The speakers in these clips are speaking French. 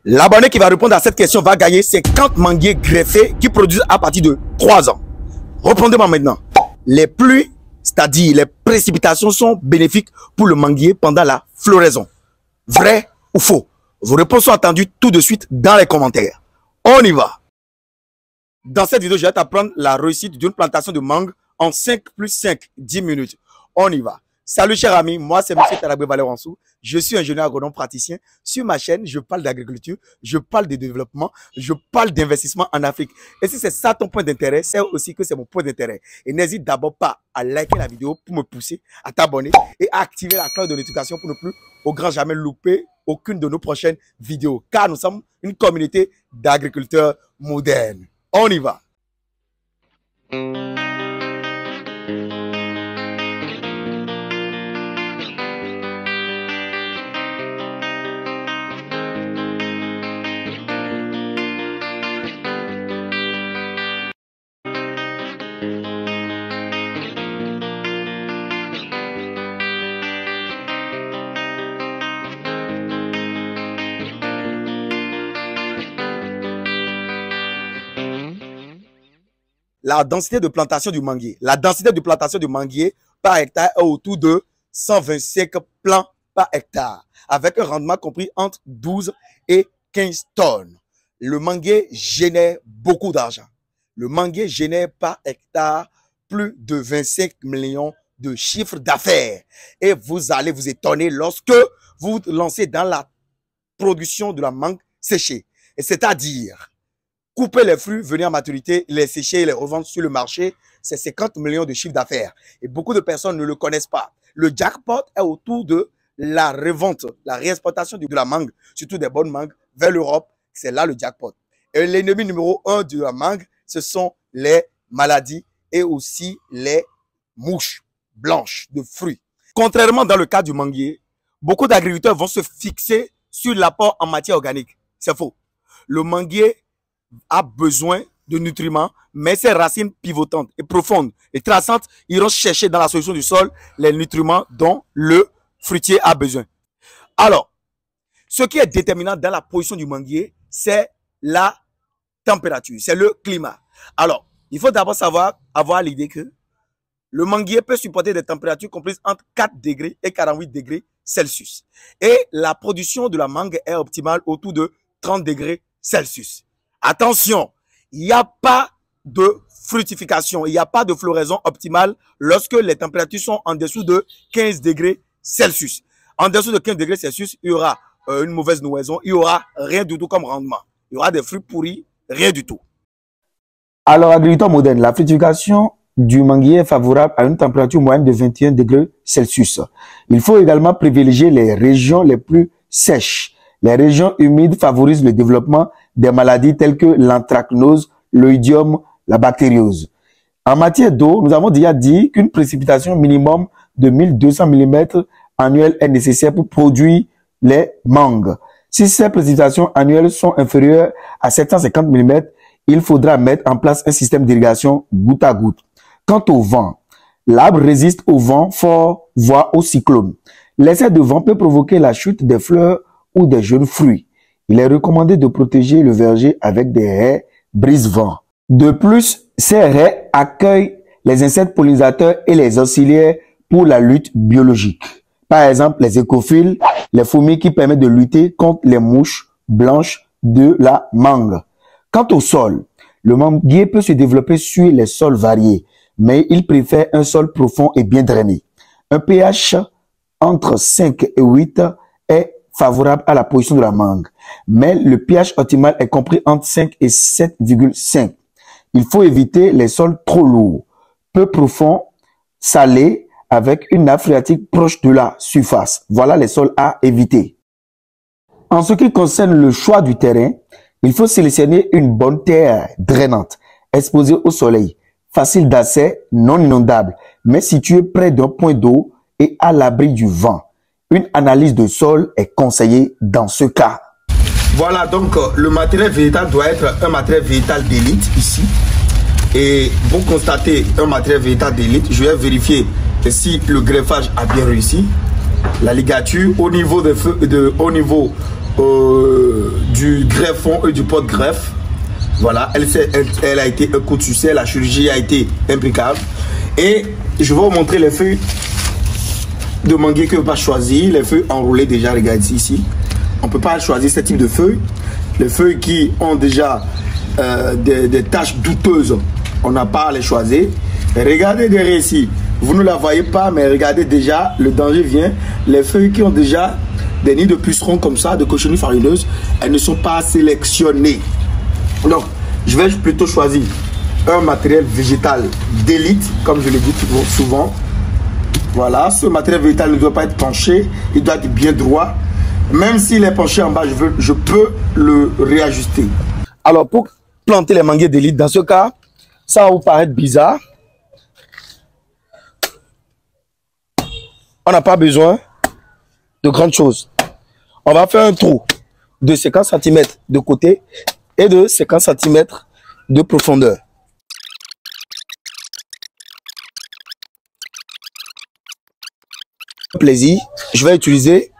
L'abonné qui va répondre à cette question va gagner 50 manguiers greffés qui produisent à partir de 3 ans. Répondez-moi maintenant. Les pluies, c'est-à-dire les précipitations, sont bénéfiques pour le manguier pendant la floraison. Vrai ou faux? Vos réponses sont attendues tout de suite dans les commentaires. On y va. Dans cette vidéo, je vais t'apprendre la réussite d'une plantation de mangue en 5 plus 5, 10 minutes. On y va. Salut chers amis, moi c'est M. Talabé Valeransou. Je suis ingénieur agronome praticien. Sur ma chaîne, je parle d'agriculture, je parle de développement, je parle d'investissement en Afrique. Et si c'est ça ton point d'intérêt, c'est aussi que c'est mon point d'intérêt. Et n'hésite d'abord pas à liker la vidéo pour me pousser, à t'abonner et à activer la cloche de notification pour ne plus au grand jamais louper aucune de nos prochaines vidéos. Car nous sommes une communauté d'agriculteurs modernes. On y va. La densité de plantation du manguier. La densité de plantation du manguier par hectare est autour de 125 plants par hectare, avec un rendement compris entre 12 et 15 tonnes. Le manguier génère beaucoup d'argent. Le manguier génère par hectare plus de 25 millions de chiffres d'affaires. Et vous allez vous étonner lorsque vous vous lancez dans la production de la mangue séchée. Et c'est-à-dire couper les fruits, venir à maturité, les sécher et les revendre sur le marché, c'est 50 millions de chiffre d'affaires. Et beaucoup de personnes ne le connaissent pas. Le jackpot est autour de la revente, la réexportation de la mangue, surtout des bonnes mangues, vers l'Europe. C'est là le jackpot. Et l'ennemi numéro 1 de la mangue, ce sont les maladies et aussi les mouches blanches de fruits. Contrairement dans le cas du manguier, beaucoup d'agriculteurs vont se fixer sur l'apport en matière organique. C'est faux. Le manguier a besoin de nutriments, mais ses racines pivotantes et profondes et traçantes iront chercher dans la solution du sol les nutriments dont le fruitier a besoin. Alors, ce qui est déterminant dans la position du manguier, c'est la température, c'est le climat. Alors, il faut d'abord avoir l'idée que le manguier peut supporter des températures comprises entre 4 degrés et 48 degrés Celsius. Et la production de la mangue est optimale autour de 30 degrés Celsius. Attention, il n'y a pas de fructification, il n'y a pas de floraison optimale lorsque les températures sont en dessous de 15 degrés Celsius. En dessous de 15 degrés Celsius, il y aura une mauvaise nouaison, il n'y aura rien du tout comme rendement. Il y aura des fruits pourris, rien du tout. Alors, agriculteur moderne, la fructification du manguier est favorable à une température moyenne de 21 degrés Celsius. Il faut également privilégier les régions les plus sèches. Les régions humides favorisent le développement des maladies telles que l'anthracnose, l'oïdium, la bactériose. En matière d'eau, nous avons déjà dit qu'une précipitation minimum de 1200 mm annuelle est nécessaire pour produire les mangues. Si ces précipitations annuelles sont inférieures à 750 mm, il faudra mettre en place un système d'irrigation goutte à goutte. Quant au vent, l'arbre résiste au vent fort, voire au cyclone. L'excès de vent peut provoquer la chute des fleurs ou des jeunes fruits. Il est recommandé de protéger le verger avec des haies brise-vent. De plus, ces haies accueillent les insectes pollinisateurs et les auxiliaires pour la lutte biologique. Par exemple, les écophiles, les fourmis qui permettent de lutter contre les mouches blanches de la mangue. Quant au sol, le manguier peut se développer sur les sols variés, mais il préfère un sol profond et bien drainé. Un pH entre 5 et 8 est favorable à la position de la mangue, mais le pH optimal est compris entre 5 et 7,5. Il faut éviter les sols trop lourds, peu profonds, salés, avec une nappe phréatique proche de la surface. Voilà les sols à éviter. En ce qui concerne le choix du terrain, il faut sélectionner une bonne terre drainante, exposée au soleil, facile d'accès, non inondable, mais située près d'un point d'eau et à l'abri du vent. Une analyse de sol est conseillée dans ce cas. Voilà, donc le matériel végétal doit être un matériel végétal d'élite ici. Et pour constater un matériel végétal d'élite, je vais vérifier si le greffage a bien réussi. La ligature au niveau greffon et du porte-greffe. Voilà, elle a été un coup de succès, la chirurgie a été impeccable. Et je vais vous montrer les feuilles de manguier que vous pas choisir, les feuilles enroulées déjà, regardez ici. On ne peut pas choisir ce type de feuilles. Les feuilles qui ont déjà des taches douteuses, on n'a pas à les choisir. Et regardez derrière ici, vous ne la voyez pas, mais regardez déjà, le danger vient. Les feuilles qui ont déjà des nids de pucerons comme ça, de cochenilles farineuses, elles ne sont pas sélectionnées. Donc, je vais plutôt choisir un matériel végétal d'élite, comme je le dis souvent. Voilà, ce matériel végétal ne doit pas être penché, il doit être bien droit. Même s'il est penché en bas, je peux le réajuster. Alors, pour planter les manguiers d'élite, dans ce cas, ça va vous paraître bizarre. On n'a pas besoin de grandes choses. On va faire un trou de 50 cm de côté et de 50 cm de profondeur. Plaisir, je vais utiliser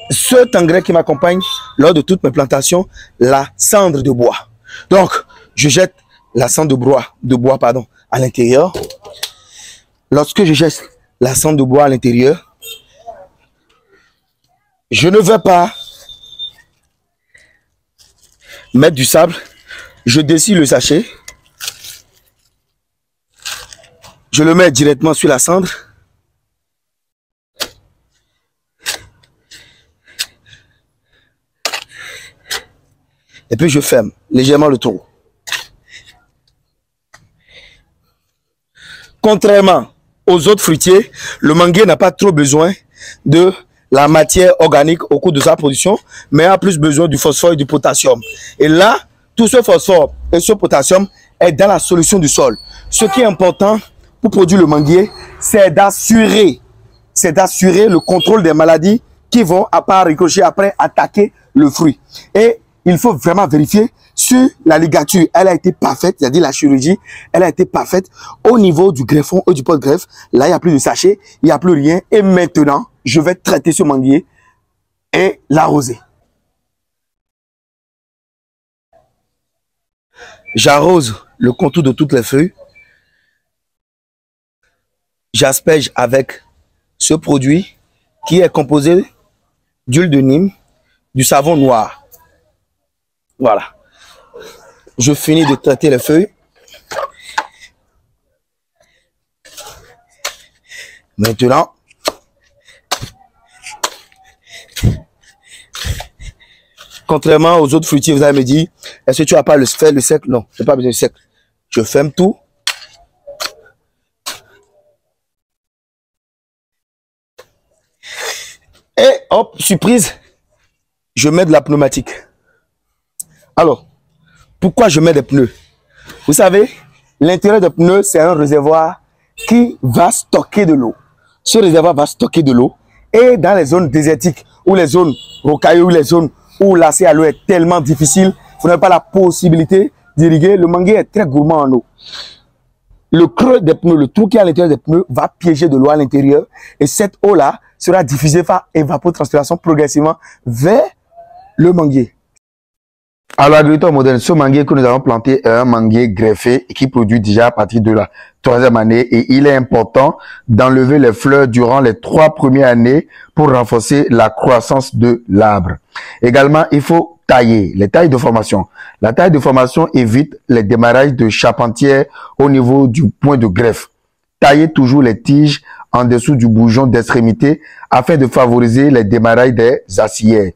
cet engrais qui m'accompagne lors de toutes mes plantations, la cendre de bois. Donc, je jette la cendre de bois à l'intérieur. Lorsque je jette la cendre de bois à l'intérieur, je ne vais pas mettre du sable. Je dessine le sachet. Je le mets directement sur la cendre. Et puis je ferme légèrement le trou. Contrairement aux autres fruitiers, le manguier n'a pas trop besoin de la matière organique au cours de sa production, mais a plus besoin du phosphore et du potassium. Et là, tout ce phosphore et ce potassium est dans la solution du sol. Ce qui est important pour produire le manguier, c'est d'assurer le contrôle des maladies qui vont, à part ricocher, après attaquer le fruit. Et il faut vraiment vérifier si la ligature, elle a été parfaite, c'est-à-dire la chirurgie, elle a été parfaite au niveau du greffon ou du porte-greffe. Là, il n'y a plus de sachet, il n'y a plus rien. Et maintenant, je vais traiter ce manguier et l'arroser. J'arrose le contour de toutes les feuilles. J'asperge avec ce produit qui est composé d'huile de Nîmes, du savon noir. Voilà. Je finis de traiter les feuilles. Maintenant, contrairement aux autres fruitiers, vous allez me dire, est-ce que tu n'as pas fait le sec? Non, je n'ai pas besoin de sec. Je ferme tout. Et hop, surprise, je mets de la pneumatique. Alors, pourquoi je mets des pneus? Vous savez, l'intérêt des pneus, c'est un réservoir qui va stocker de l'eau. Ce réservoir va stocker de l'eau. Et dans les zones désertiques, ou les zones rocailleuses, ou les zones où l'accès à l'eau est tellement difficile, vous n'avez pas la possibilité d'irriguer. Le manguier est très gourmand en eau. Le creux des pneus, le trou qui est à l'intérieur des pneus, va piéger de l'eau à l'intérieur. Et cette eau-là sera diffusée par évapotranspiration progressivement vers le manguier. Alors, agriculteur moderne, ce manguier que nous avons planté est un manguier greffé et qui produit déjà à partir de la 3e année. Et il est important d'enlever les fleurs durant les 3 premières années pour renforcer la croissance de l'arbre. Également, il faut tailler les tailles de formation. La taille de formation évite les démarrages de charpentière au niveau du point de greffe. Taillez toujours les tiges en dessous du bourgeon d'extrémité afin de favoriser les démarrages des acillaires.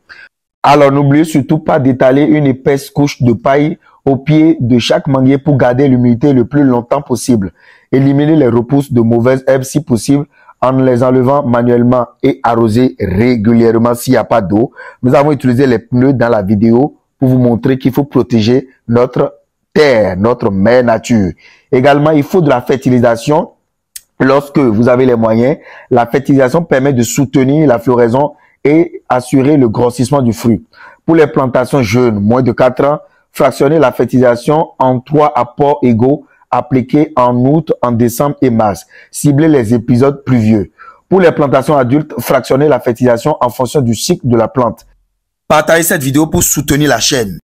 Alors, n'oubliez surtout pas d'étaler une épaisse couche de paille au pied de chaque manguier pour garder l'humidité le plus longtemps possible. Éliminez les repousses de mauvaises herbes si possible en les enlevant manuellement et arroser régulièrement s'il n'y a pas d'eau. Nous avons utilisé les pneus dans la vidéo pour vous montrer qu'il faut protéger notre terre, notre mère nature. Également, il faut de la fertilisation. Lorsque vous avez les moyens, la fertilisation permet de soutenir la floraison et assurer le grossissement du fruit. Pour les plantations jeunes, moins de 4 ans, fractionnez la fertilisation en 3 apports égaux appliqués en août, en décembre et mars. Ciblez les épisodes pluvieux. Pour les plantations adultes, fractionnez la fertilisation en fonction du cycle de la plante. Partagez cette vidéo pour soutenir la chaîne.